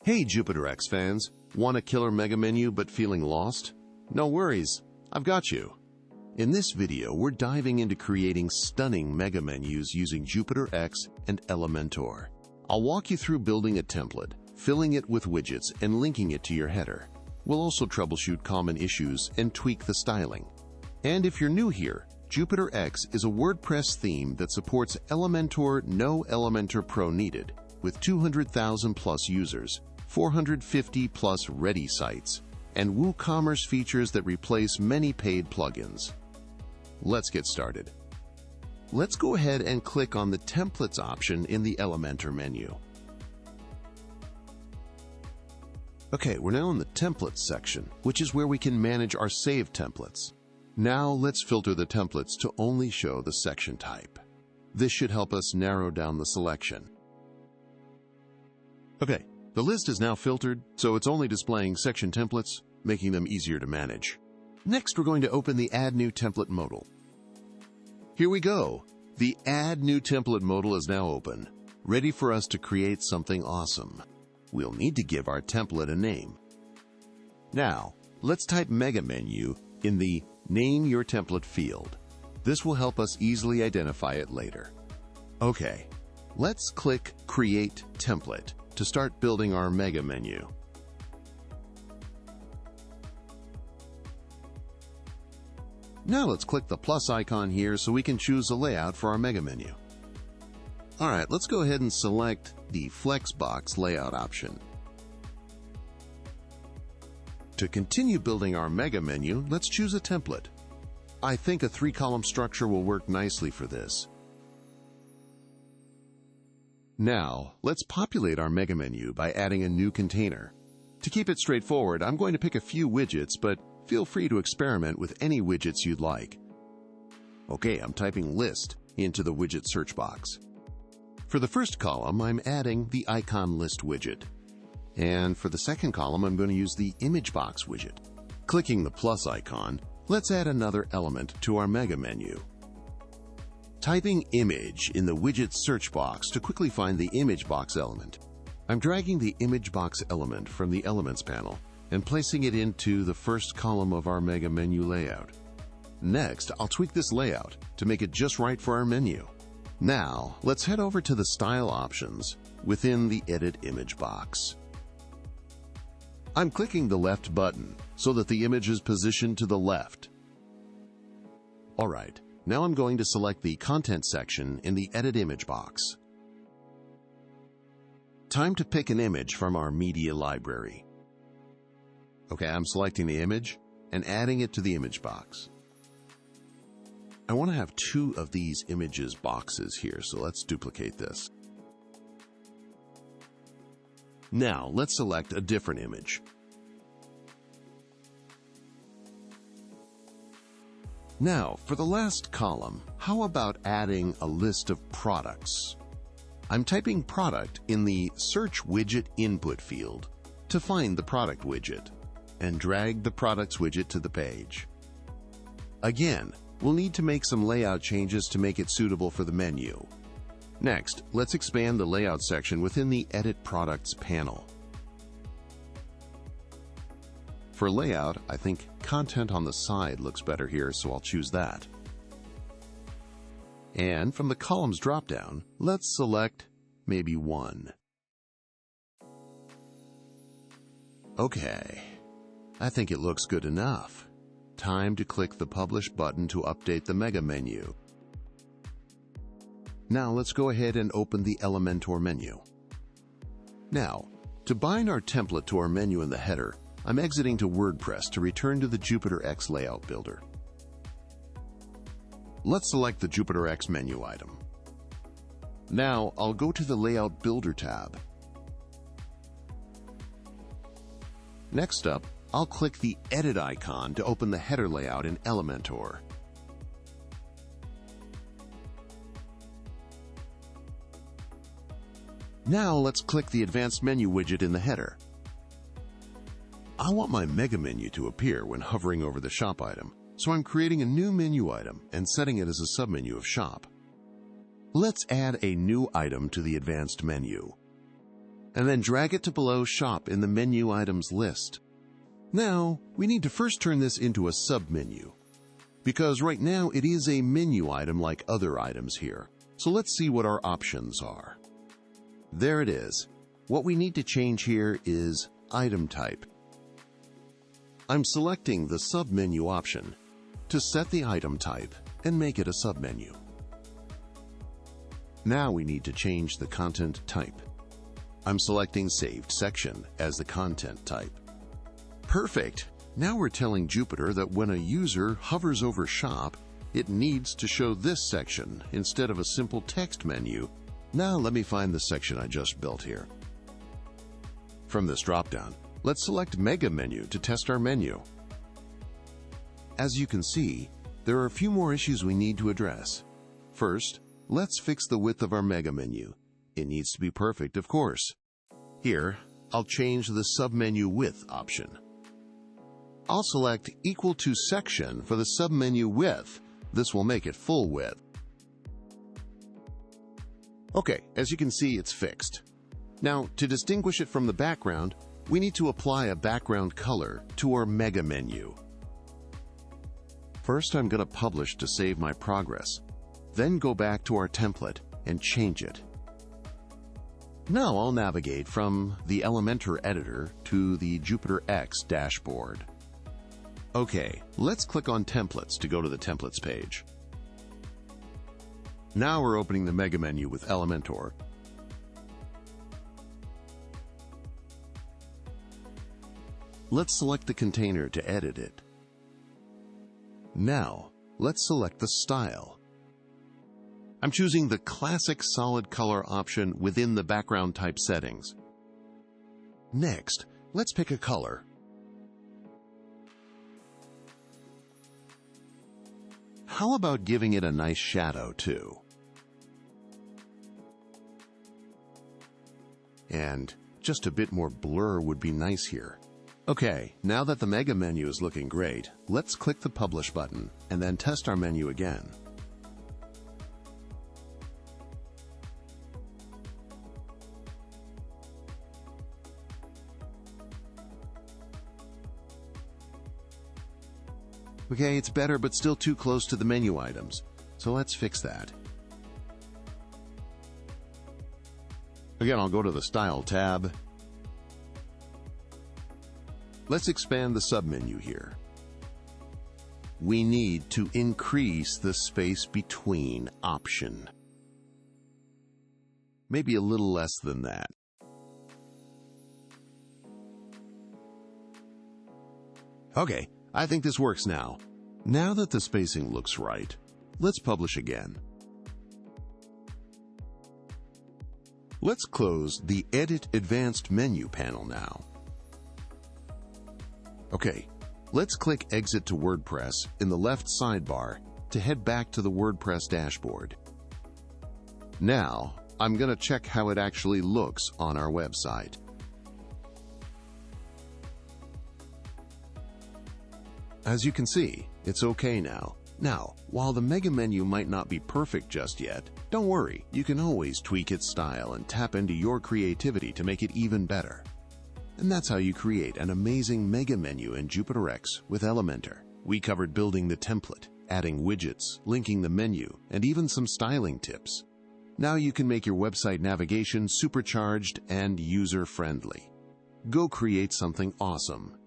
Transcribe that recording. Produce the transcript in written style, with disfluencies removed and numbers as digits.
Hey JupyterX fans, want a killer mega menu but feeling lost? No worries, I've got you. In this video, we're diving into creating stunning mega menus using JupyterX and Elementor. I'll walk you through building a template, filling it with widgets, and linking it to your header. We'll also troubleshoot common issues and tweak the styling. And if you're new here, JupyterX is a WordPress theme that supports Elementor, no Elementor Pro needed, with 200,000 plus users, 450 plus ready sites, and WooCommerce features that replace many paid plugins. Let's get started. Let's go ahead and click on the Templates option in the Elementor menu. Okay, we're now in the Templates section, which is where we can manage our saved templates. Now let's filter the templates to only show the section type. This should help us narrow down the selection. Okay, the list is now filtered, so it's only displaying section templates, making them easier to manage. Next, we're going to open the Add New Template modal. Here we go. The Add New Template modal is now open, ready for us to create something awesome. We'll need to give our template a name. Now, let's type Mega Menu in the Name Your Template field. This will help us easily identify it later. Okay, let's click Create Template to start building our mega menu. Now let's click the plus icon here so we can choose a layout for our mega menu. Alright, let's go ahead and select the Flexbox layout option. To continue building our mega menu, let's choose a template. I think a 3-column structure will work nicely for this. Now, let's populate our mega menu by adding a new container. To keep it straightforward, I'm going to pick a few widgets, but feel free to experiment with any widgets you'd like. Okay, I'm typing list into the widget search box. For the first column, I'm adding the icon list widget. And for the second column, I'm going to use the image box widget. Clicking the plus icon, let's add another element to our mega menu. Typing image in the widget search box to quickly find the image box element. I'm dragging the image box element from the Elements panel and placing it into the first column of our mega menu layout. Next, I'll tweak this layout to make it just right for our menu. Now, let's head over to the Style options within the Edit Image box. I'm clicking the left button so that the image is positioned to the left. Alright, now I'm going to select the Content section in the Edit Image box. Time to pick an image from our media library. Okay, I'm selecting the image and adding it to the image box. I want to have 2 of these images boxes here, so let's duplicate this. Now, let's select a different image. Now, for the last column, how about adding a list of products? I'm typing product in the Search Widget Input field to find the product widget and drag the products widget to the page. Again, we'll need to make some layout changes to make it suitable for the menu. Next, let's expand the layout section within the Edit Products panel. For layout, I think content on the side looks better here, so I'll choose that. And from the columns dropdown, let's select maybe 1. Okay, I think it looks good enough. Time to click the Publish button to update the mega menu. Now let's go ahead and open the Elementor menu. Now, to bind our template to our menu in the header, I'm exiting to WordPress to return to the JupyterX Layout Builder. Let's select the JupyterX menu item. Now, I'll go to the Layout Builder tab. Next up, I'll click the Edit icon to open the header layout in Elementor. Now let's click the Advanced Menu widget in the header. I want my mega menu to appear when hovering over the shop item, so I'm creating a new menu item and setting it as a submenu of shop. Let's add a new item to the advanced menu. and then drag it to below Shop in the menu items list. Now, we need to first turn this into a submenu, because right now it is a menu item like other items here. So let's see what our options are. There it is. What we need to change here is item type. I'm selecting the submenu option to set the item type and make it a submenu. Now we need to change the content type. I'm selecting Saved Section as the content type. Perfect! Now we're telling Jupyter that when a user hovers over Shop, it needs to show this section instead of a simple text menu. Now let me find the section I just built here. From this dropdown, let's select Mega Menu to test our menu. As you can see, there are a few more issues we need to address. First, let's fix the width of our Mega Menu. It needs to be perfect, of course. Here, I'll change the submenu width option. I'll select Equal to Section for the submenu width. This will make it full width. Okay, as you can see, it's fixed. Now, to distinguish it from the background, we need to apply a background color to our Mega Menu. First, I'm going to publish to save my progress. Then go back to our template and change it. Now I'll navigate from the Elementor editor to the Jupyter X dashboard. Okay, let's click on Templates to go to the Templates page. Now we're opening the Mega Menu with Elementor. Let's select the container to edit it. Now, let's select the style. I'm choosing the classic solid color option within the background type settings. Next, let's pick a color. How about giving it a nice shadow too? And just a bit more blur would be nice here. Okay, now that the Mega Menu is looking great, let's click the Publish button and then test our menu again. Okay, it's better, but still too close to the menu items. So let's fix that. Again, I'll go to the Style tab. Let's expand the submenu here. We need to increase the space between option. Maybe a little less than that. Okay. I think this works now. Now that the spacing looks right, let's publish again. Let's close the Edit Advanced Menu panel now. Okay, let's click Exit to WordPress in the left sidebar to head back to the WordPress dashboard. Now, I'm going to check how it actually looks on our website. As you can see, it's okay now. Now, while the Mega Menu might not be perfect just yet, don't worry, you can always tweak its style and tap into your creativity to make it even better. And that's how you create an amazing Mega Menu in Jupyter X with Elementor. We covered building the template, adding widgets, linking the menu, and even some styling tips. Now you can make your website navigation supercharged and user-friendly. Go create something awesome